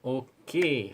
Okay,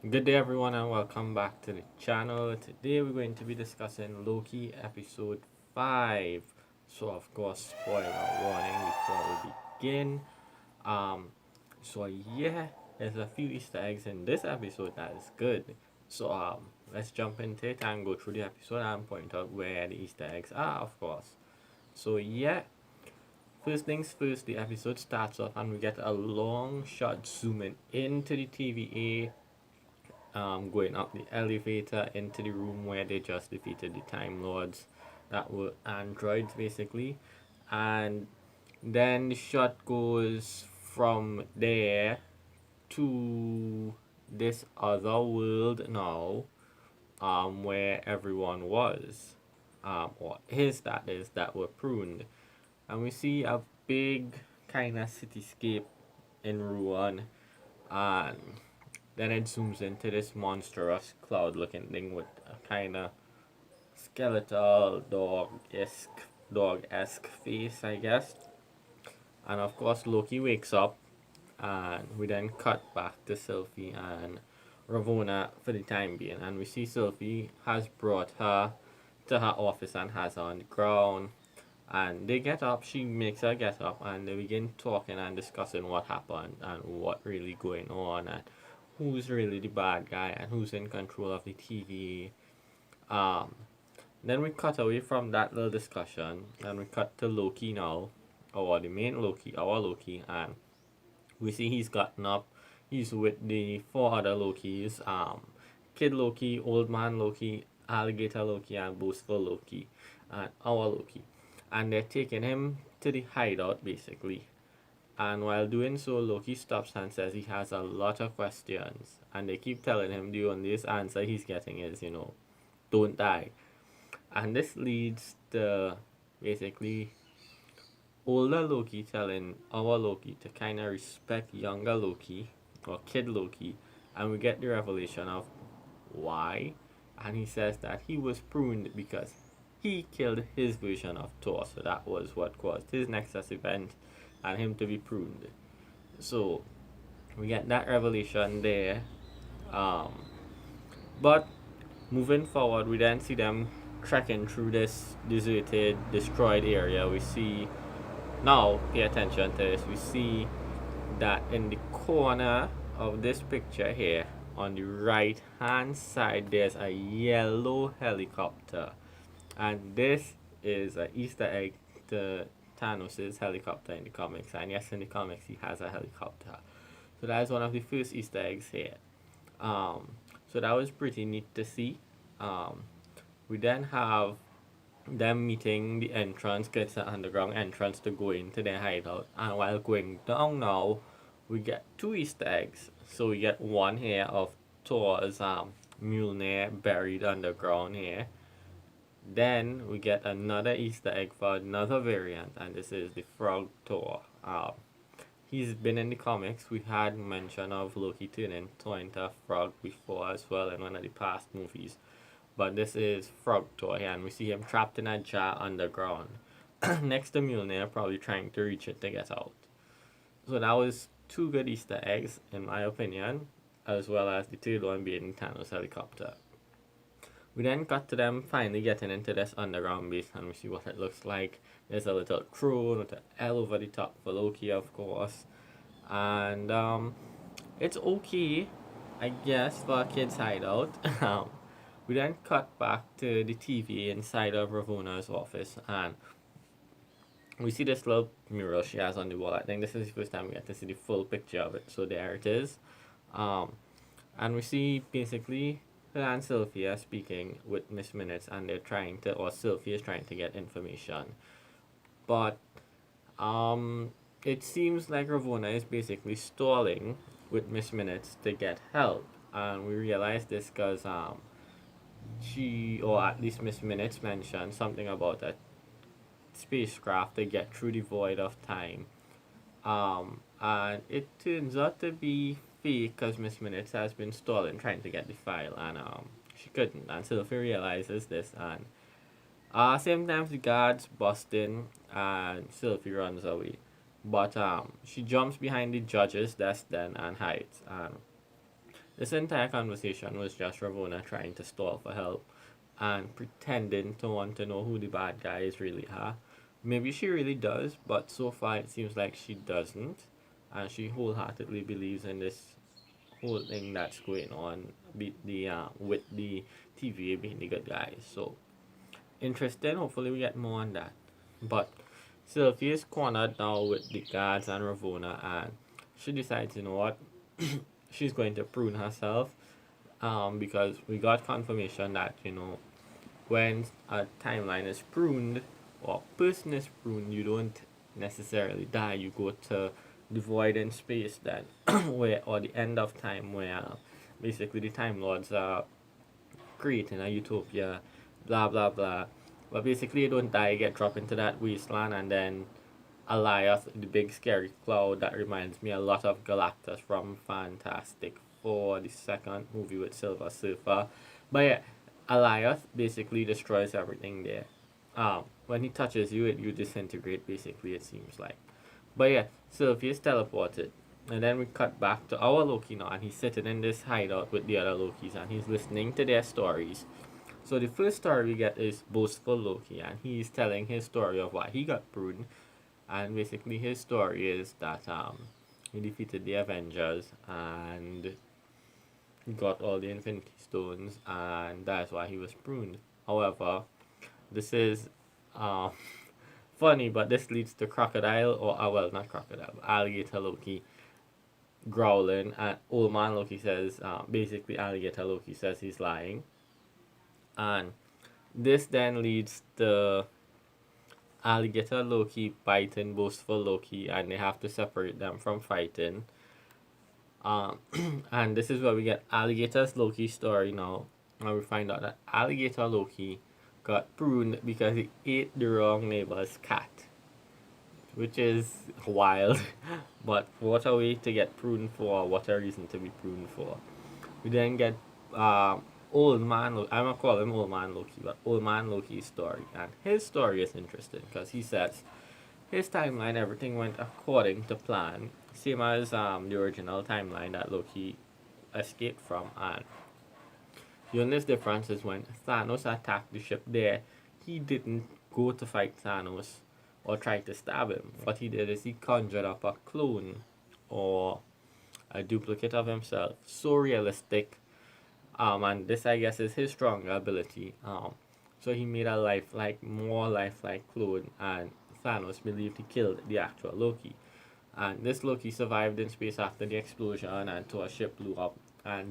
good day everyone and welcome back to the channel. Today we're going to be discussing Loki episode 5. So of course, spoiler warning before we begin. Um, so there's a few Easter eggs in this episode that is good. So let's jump into it and go through the episode and point out where the Easter eggs are, of course. So first things first, the episode starts off and we get a long shot zooming into the TVA, going up the elevator into the room where they just defeated the Time Lords that were androids basically. And then the shot goes from there to this other world now, where everyone was, or his that is, that were pruned, and we see a big kind of cityscape in ruin, and then it zooms into this monstrous cloud-looking thing with a kind of skeletal dog-esque face, I guess. And of course, Loki wakes up, and we then cut back to Sylvie and Ravonna for the time being, and we see Sylvie has brought her to her office and has her on the ground. And they get up, she makes her get up, and they begin talking and discussing what happened and what really going on and who's really the bad guy and who's in control of the TVA. Then we cut away from that little discussion and we cut to Loki now, or the main Loki, our Loki, and we see he's gotten up. He's with the four other Lokis, Kid Loki, Old Man Loki, Alligator Loki, and Boastful Loki, and our Loki. And they're taking him to the hideout basically. And while doing so, Loki stops and says he has a lot of questions. And they keep telling him the only answer he's getting is, don't die. And this leads to basically older Loki telling our Loki to kind of respect younger Loki or Kid Loki, and we get the revelation of why. And he says that he was pruned because he killed his version of Thor, so that was what caused his Nexus event and him to be pruned. So we get that revelation there. Um, but moving forward, we then see them trekking through this deserted, destroyed area. We see now, pay attention to this. We see that in the corner of this picture here, on the right hand side, there's a yellow helicopter. And this is an Easter egg to Thanos' helicopter in the comics. And yes, in the comics, he has a helicopter. So that is one of the first Easter eggs here. So that was pretty neat to see. We then have them meeting the entrance, gets an underground entrance to go into their hideout. And while going down now, we get two Easter eggs. So we get one here of Thor's Mjolnir buried underground here. Then we get another Easter egg for another variant, and this is the Frog Thor. He's been in the comics. We had mention of Loki turning Thor into a frog before as well in one of the past movies. But this is Frog Thor here, and we see him trapped in a jar underground next to Mjolnir, probably trying to reach it to get out. So that was two good Easter eggs, in my opinion, as well as the third one being Thanos' helicopter. We then cut to them finally getting into this underground base, and we see what it looks like. There's a little throne with an L over the top for Loki, of course. And it's okay, I guess, for a kid's hideout. We then cut back to the TV inside of Ravonna's office, and we see this little mural she has on the wall. I think this is the first time we get to see the full picture of it. So there it is. And we see basically her and Sylvia speaking with Miss Minutes, and they're trying to, or Sylvia is trying to get information. But it seems like Ravonna is basically stalling with Miss Minutes to get help. And we realize this because she, or at least Miss Minutes, mentioned something about a spacecraft to get through the void of time. And it turns out to be fake because Miss Minutes has been stalling trying to get the file, and she couldn't. And Sylvie realizes this, and same time the guards bust in and Sylvie runs away. But she jumps behind the judge's desk then and hides. And this entire conversation was just Ravonna trying to stall for help and pretending to want to know who the bad guys really are. Maybe she really does, but so far it seems like she doesn't. And she wholeheartedly believes in this whole thing that's going on with the TVA being the good guys. So interesting. Hopefully we get more on that. But Sylvie is cornered now with the guards and Ravonna, and she decides, you know what, she's going to prune herself. Because we got confirmation that when a timeline is pruned or person is pruned, you don't necessarily die. You go to the void in space then, where or the end of time where basically the Time Lords are creating a utopia, blah blah blah. But basically, you don't die, you get dropped into that wasteland, and then alioth, the big scary cloud that reminds me a lot of Galactus from Fantastic Four, the second movie with Silver Surfer. But yeah, alioth basically destroys everything there. When he touches you, you disintegrate. Basically, it seems like. But yeah, Sylvie is teleported. And then we cut back to our Loki now, and he's sitting in this hideout with the other Lokis, and he's listening to their stories. So the first story we get is Boastful Loki, and he's telling his story of why he got pruned. And basically, his story is that he defeated the Avengers and he got all the Infinity Stones, and that's why he was pruned. However, this is um, funny, but this leads to Crocodile, or well, not Crocodile, Alligator Loki growling, and Old Man Loki says, basically, Alligator Loki says he's lying. And this then leads to Alligator Loki biting Boastful Loki, and they have to separate them from fighting. Um, and this is where we get Alligator's Loki story now. And we find out that Alligator Loki got pruned because he ate the wrong neighbor's cat, which is wild. But what a way to get pruned for, what a reason to be pruned for. We then get Old Man Loki. I'm gonna call him Old Man Loki, but Old Man Loki's story. And his story is interesting because he says his timeline, everything went according to plan. Same as the original timeline that Loki escaped from. And the only difference is when Thanos attacked the ship there, he didn't go to fight Thanos or try to stab him. What he did is he conjured up a clone or a duplicate of himself. So realistic. And this I guess is his stronger ability. So he made a more lifelike clone, and Thanos believed he killed the actual Loki. And this Loki survived in space after the explosion until a ship blew up and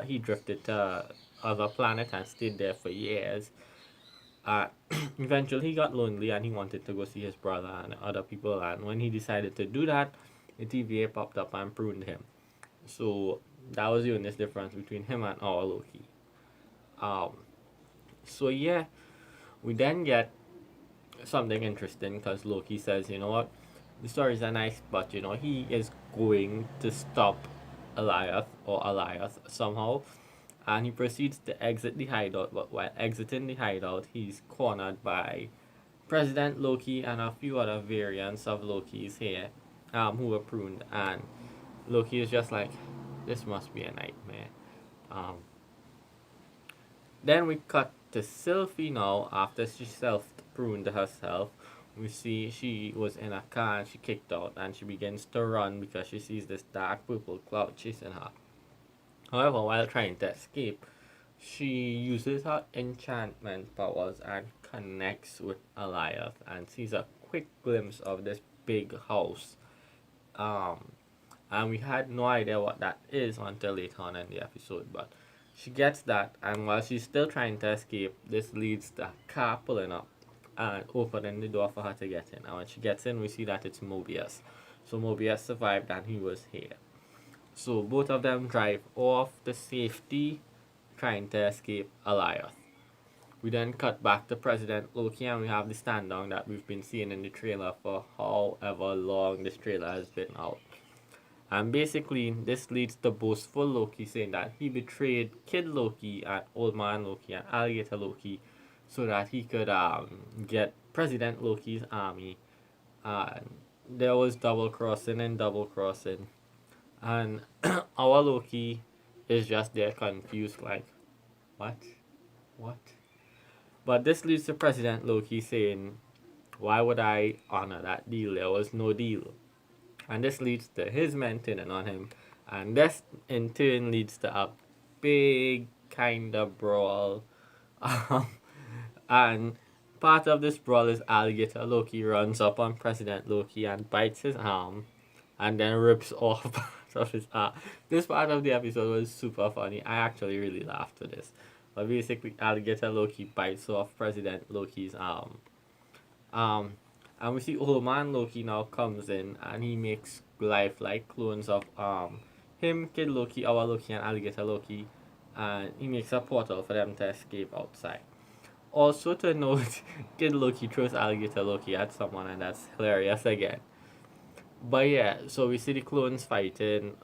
he drifted to other planet and stayed there for years. Uh, Eventually he got lonely and he wanted to go see his brother and other people, and when he decided to do that, the TVA popped up and pruned him. So that was the only difference between him and our Loki. Um, so yeah, we then get something interesting because Loki says, you know what, the stories are nice, but he is going to stop Alioth somehow, and he proceeds to exit the hideout. But while exiting the hideout, he's cornered by President Loki and a few other variants of Loki's here, who were pruned, and Loki is just like, this must be a nightmare. Um, then we cut to Sylvie now after she self pruned herself. We see she was in a car and she kicked out and she begins to run because she sees this dark purple cloud chasing her. However, while trying to escape, she uses her enchantment powers and connects with Alioth and sees a quick glimpse of this big house. Um, and we had no idea what that is until later on in the episode, but she gets that, and while she's still trying to escape, this leads to a car pulling up and opening the door for her to get in. And when she gets in, we see that it's Mobius. So Mobius survived and he was here. So both of them drive off to safety, trying to escape Alioth. We then cut back to President Loki and we have the stand down that we've been seeing in the trailer for however long this trailer has been out. And basically, this leads to Boastful Loki saying that he betrayed Kid Loki and Old Man Loki and Alligator Loki so that he could get President Loki's army. And there was double crossing and double crossing, and our Loki is just there confused, like, what? What? But this leads to President Loki saying, why would I honor that deal? There was no deal. And this leads to his men turning on him. And this in turn leads to a big kind of brawl. Um, and part of this brawl is Alligator Loki runs up on President Loki and bites his arm and then rips off part of his arm. This part of the episode was super funny. I actually really laughed at this. But basically, Alligator Loki bites off President Loki's arm. Um, and we see Old Man Loki now comes in and he makes lifelike clones of him, Kid Loki, our Loki, and Alligator Loki, and he makes a portal for them to escape outside. Also to note, Kid Loki throws Alligator Loki at someone, and that's hilarious again. But yeah, so we see the clones fighting.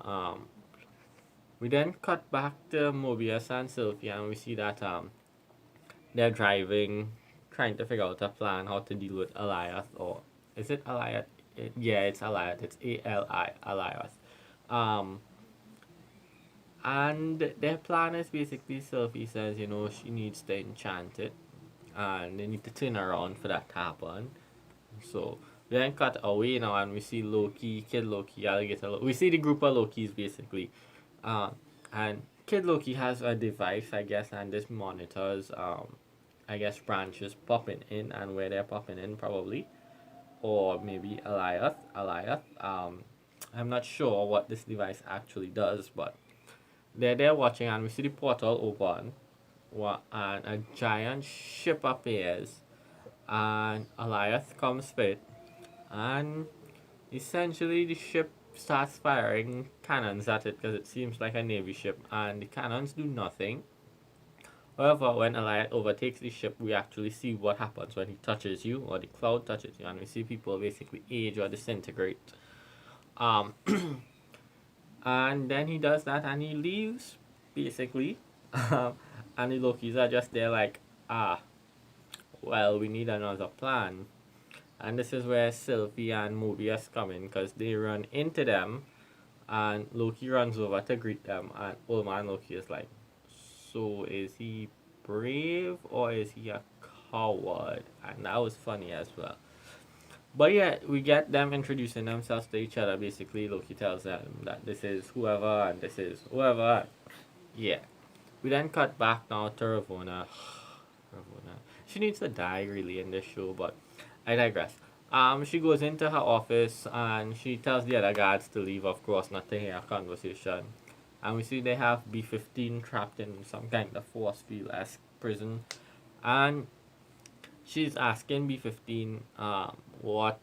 We then cut back to Mobius and Sylvie, and we see that they're driving, trying to figure out a plan how to deal with Alioth, or is it Alioth? Yeah, it's Alioth. It's ALI, Alioth. Um, and their plan is basically Sylvie says, she needs to enchant it, and they need to turn around for that to happen. So we then cut away now, and we see Loki, Kid Loki, Alligator Loki. We see the group of Lokis basically, and Kid Loki has a device, I guess, and this monitors, I guess, branches popping in and where they're popping in probably, or maybe Alioth. I'm not sure what this device actually does, but they're there watching, and we see the portal open, and a giant ship appears, and Alioth comes fit, and essentially the ship starts firing cannons at it because it seems like a navy ship, and the cannons do nothing. However, when Alioth overtakes the ship, we actually see what happens when he touches you, or the cloud touches you, and we see people basically age or disintegrate. Um, and then he does that, and he leaves, basically. And the Lokis are just there like, well, we need another plan. And this is where Sylvie and Mobius come in, because they run into them, and Loki runs over to greet them, and Old Man Loki is like, so is he brave or is he a coward? And that was funny as well. But yeah, we get them introducing themselves to each other. Basically, Loki tells them that this is whoever and this is whoever. Yeah. We then cut back now to Ravonna. Ravonna. She needs to die really in this show, but I digress. She goes into her office and she tells the other guards to leave, of course, not to hear a conversation. And we see they have B-15 trapped in some kind of force field-esque prison. And she's asking B-15, what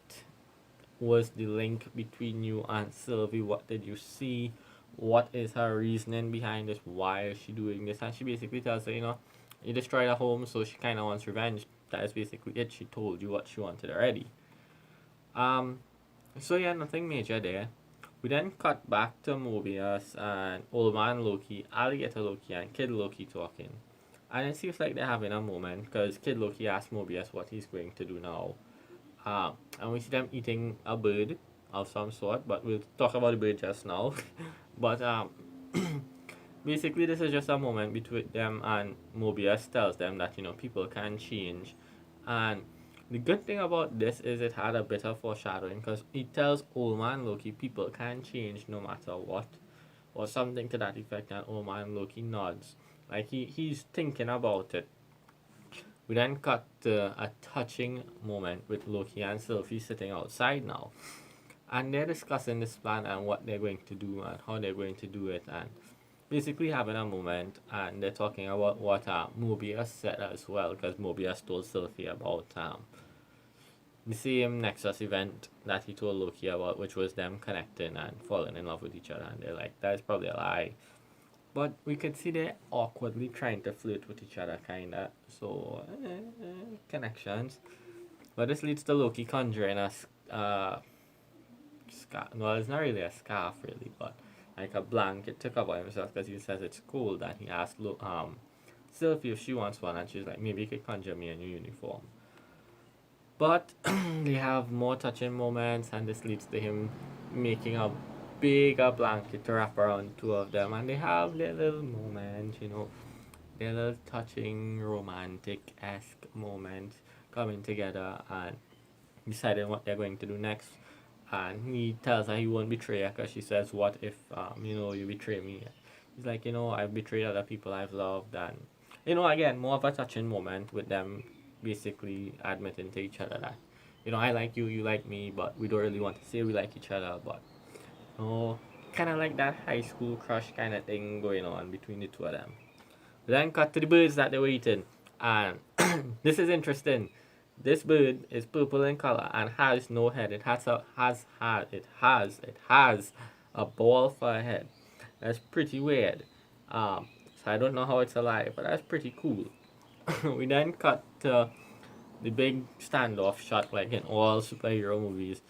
was the link between you and Sylvie? What did you see? What is her reasoning behind this? Why is she doing this? And she basically tells her, you destroyed her home, so she kind of wants revenge. That is basically it. She told you what she wanted already. So yeah, nothing major there. We then cut back to Mobius and Old Man Loki, Alligator Loki, and Kid Loki talking. And it seems like they're having a moment because Kid Loki asks Mobius what he's going to do now. And we see them eating a bird of some sort, but we'll talk about the bird just now. But basically, this is just a moment between them, and Mobius tells them that people can change, and the good thing about this is it had a bit of foreshadowing because he tells Old Man Loki people can change no matter what, or something to that effect, and Old Man Loki nods like he's thinking about it. We then cut to a touching moment with Loki and Sylvie sitting outside now, and they're discussing this plan and what they're going to do and how they're going to do it, and basically having a moment, and they're talking about what Mobius said as well, because Mobius told Sylvie about the same Nexus event that he told Loki about, which was them connecting and falling in love with each other, and they're like, that is probably a lie. But we could see they're awkwardly trying to flirt with each other, kinda. So, connections. But this leads to Loki conjuring a scarf. Well, it's not really a scarf, really, but like a blanket to cover himself because he says it's cold. And he asked Sylvie if she wants one, and she's like, maybe you could conjure me a new uniform. But they have more touching moments, and this leads to him making a bigger blanket to wrap around two of them, and they have their little moments, their little touching, romantic esque moments coming together and deciding what they're going to do next. And he tells her he won't betray her because she says, "What if, you betray me?" He's like, "I've betrayed other people I've loved," and again, more of a touching moment with them basically admitting to each other that, I like you, you like me, but we don't really want to say we like each other, but kind of like that high school crush kind of thing going on between the two of them. Then cut to the birds that they were eating, and this is interesting. This bird is purple in color and has no head. It has a ball for a head. That's pretty weird. So I don't know how it's alive, but that's pretty cool. We then cut to the big standoff shot like in all superhero movies,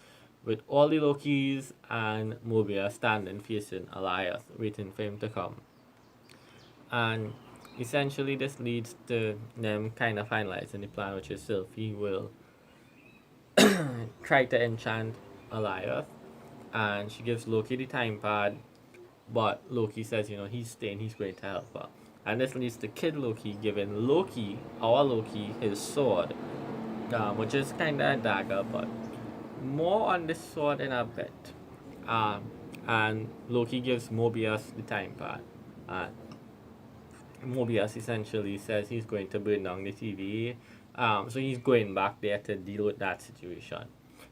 with all the Lokis and Mobius standing facing Alioth, waiting for him to come. And essentially, this leads to them kind of finalizing the plan, which is Sylvie will try to enchant Alioth, and she gives Loki the time pad, but Loki says, he's staying, he's going to help her. And this leads to Kid Loki giving our Loki, his sword, which is kind of a dagger, but more on this sword in a bit. Um, and Loki gives Mobius the time pad. Uh, Mobius essentially says he's going to burn down the TV. So he's going back there to deal with that situation.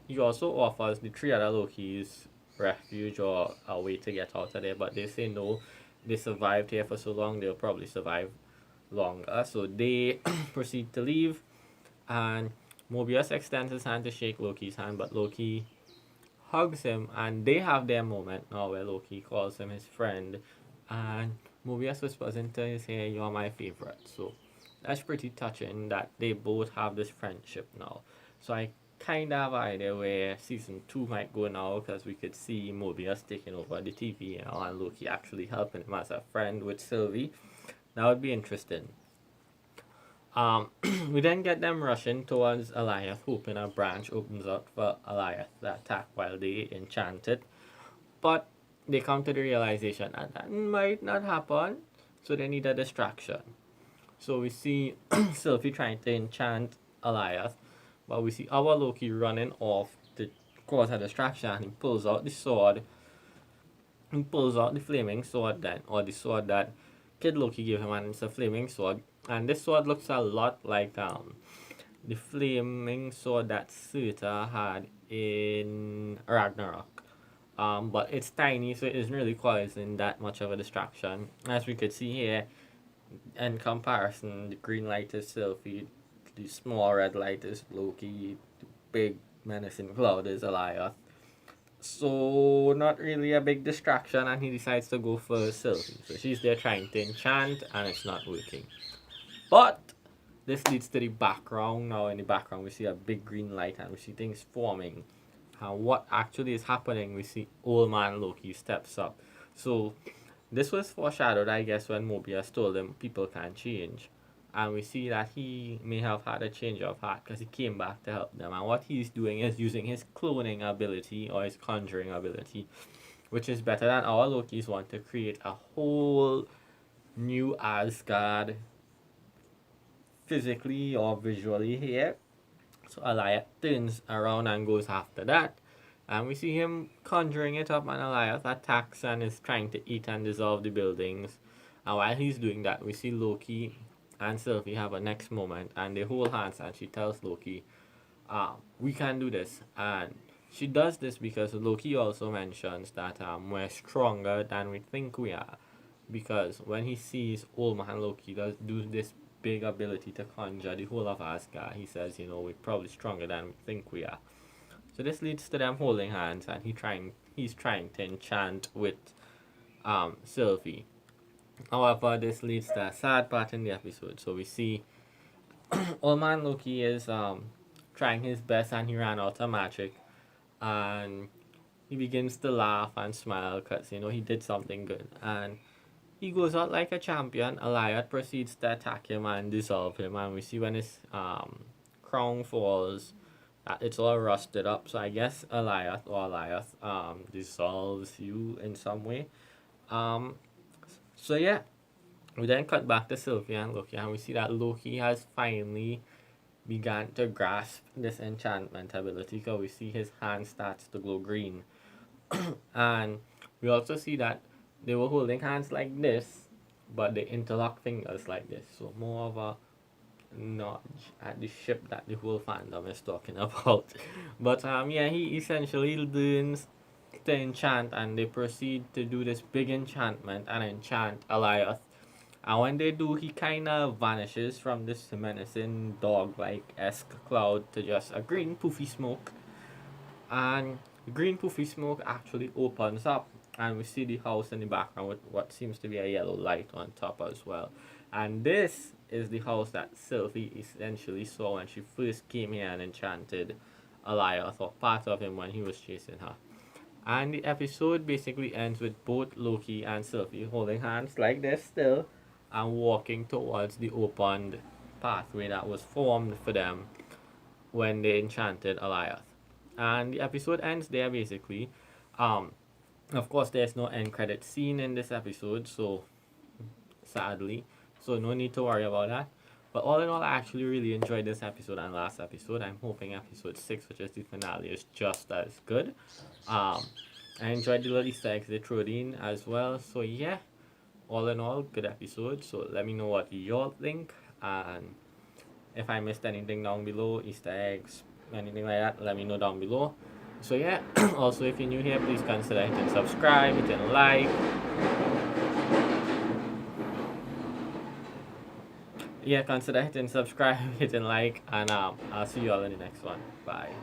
He also offers the three other Lokis refuge or a way to get out of there, but they say no. They survived here for so long, they'll probably survive longer. So they proceed to leave, and Mobius extends his hand to shake Loki's hand, but Loki hugs him, and they have their moment now where Loki calls him his friend, and Mobius whispers into his ear, "You're my favorite." So that's pretty touching that they both have this friendship now. So I kind of have an idea where season 2 might go now, because we could see Mobius taking over the TV, and Loki actually helping him as a friend with Sylvie. That would be interesting. We then get them rushing towards Alioth, hoping a branch opens up for Alioth to attack while they enchant it. But they come to the realization that might not happen, so they need a distraction. So we see Sylvie trying to enchant Alioth, but we see our Loki running off to cause a distraction, and he pulls out the sword. He pulls out the flaming sword then, or the sword that Kid Loki gave him, and it's a flaming sword. And this sword looks a lot like the flaming sword that Surta had in Ragnarok. But it's tiny, so it isn't really causing that much of a distraction. As we could see here, in comparison, the green light is Sylvie, the small red light is Loki, the big menacing cloud is Alioth. So not really a big distraction, and he decides to go for Sylvie. So she's there trying to enchant, and it's not working. But this leads to the background. Now in the background we see a big green light, and we see things forming. And what actually is happening, we see Old Man Loki steps up. So this was foreshadowed, I guess, when Mobius told him people can change. And we see that he may have had a change of heart because he came back to help them. And what he's doing is using his cloning ability or his conjuring ability, which is better than our Loki's one, to create a whole new Asgard physically or visually here. So Alioth turns around and goes after that. And we see him conjuring it up, and Alioth attacks and is trying to eat and dissolve the buildings. And while he's doing that, we see Loki and Sylvie have a next moment, and they hold hands, and she tells Loki, we can do this. And she does this because Loki also mentions that we're stronger than we think we are. Because when he sees Old Man Loki do this big ability to conjure the whole of Asgard, he says, we're probably stronger than we think we are. So this leads to them holding hands, and he's trying to enchant with Sylvie. However, this leads to a sad part in the episode. So we see Old Man Loki is trying his best, and he ran out of magic, and he begins to laugh and smile because he did something good, and he goes out like a champion. Alioth proceeds to attack him and dissolve him, and we see when his crown falls, It's all rusted up. So I guess alioth dissolves you in some way. Um, so yeah, we then cut back to Sylvie and Loki, and we see that Loki has finally began to grasp this enchantment ability because we see his hand starts to glow green. And we also see that they were holding hands like this, but they interlock fingers like this. So more of a nudge at the ship that the whole fandom is talking about. But yeah, he essentially learns to enchant, and they proceed to do this big enchantment and enchant Alioth. And when they do, he kind of vanishes from this menacing dog-like esque cloud to just a green poofy smoke. And the green poofy smoke actually opens up, and we see the house in the background with what seems to be a yellow light on top as well. And this is the house that Sylvie essentially saw when she first came here and enchanted Alioth, or part of him when he was chasing her. And the episode basically ends with both Loki and Sylvie holding hands like this still and walking towards the opened pathway that was formed for them when they enchanted Alioth. And the episode ends there basically. Um, of course, there's no end credit scene in this episode, so sadly, so no need to worry about that. But all in all, I actually really enjoyed this episode and last episode. I'm hoping episode 6, which is the finale, is just as good. Um, I enjoyed the little Easter eggs they threw in as well. So yeah, all in all, good episode. So let me know what y'all think, and if I missed anything down below, Easter eggs, anything like that, let me know down below. So yeah, also if you're new here, please consider hitting subscribe, hitting like. Yeah, consider hitting subscribe, hitting like, and I'll see you all in the next one. Bye.